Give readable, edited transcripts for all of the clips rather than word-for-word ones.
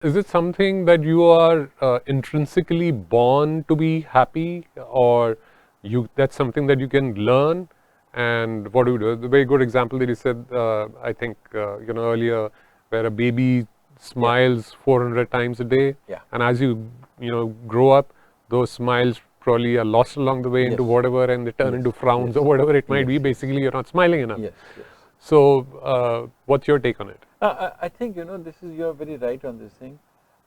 is it something that you are intrinsically born to be happy, or that's something that you can learn? And what do you do? The very good example that you said, I think, earlier, where a baby smiles 400 times a day. Yeah. And as you grow up, those smiles probably are lost along the way into whatever, and they turn into frowns or whatever it might be. Basically, you're not smiling enough. Yes. So, what's your take on it? I think, you are very right on this thing.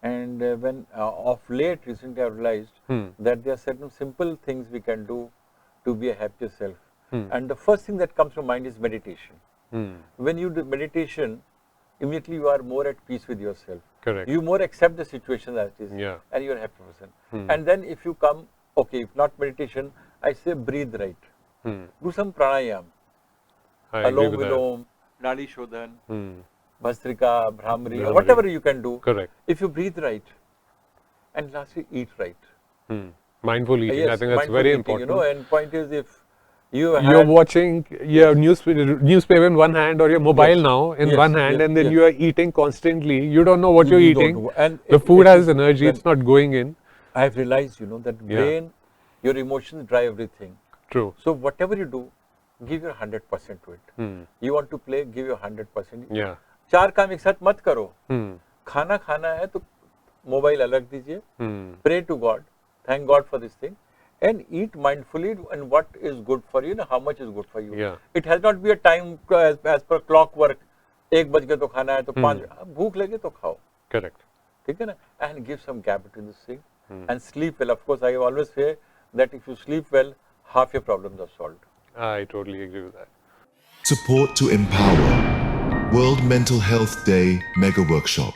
And when of late, recently I realized that there are certain simple things we can do to be a happier self. And the first thing that comes to mind is meditation. When you do meditation, immediately you are more at peace with yourself. Correct. You more accept the situation as it is, and you're a happy person. And then if you come, okay, if not meditation, I say breathe right. Do some pranayam. Alom Vilom, Nadi Shodhan, Bhastrika, Brahmari, whatever you can do. Correct. If you breathe right, and lastly eat right. Mindful eating, I think that's mindful very eating, important. And point is, if you're watching your newspaper in one hand, or your mobile now in one hand, and then you are eating constantly, you don't know what you're eating. And the food has energy, it's not going in. I've realized, that brain, your emotions drive everything. True. So whatever you do, give your 100% to it. You want to play, give your 100%. Yeah. चार काम एक साथ मत करो. खाना खाना है तो मोबाइल अलग दीजिए. Pray to God, thank God for this thing, and eat mindfully, and what is good for you, how much is good for you. Yeah. It has not be a time as per clockwork. 1 बज गया तो खाना है तो 5 भूख लगे तो खाओ. Correct. ठीक है ना? And give some gap between this thing, and sleep well. Of course, I always say that if you sleep well, half your problems are solved. I totally agree with that. Support to empower. World Mental Health Day Mega Workshop.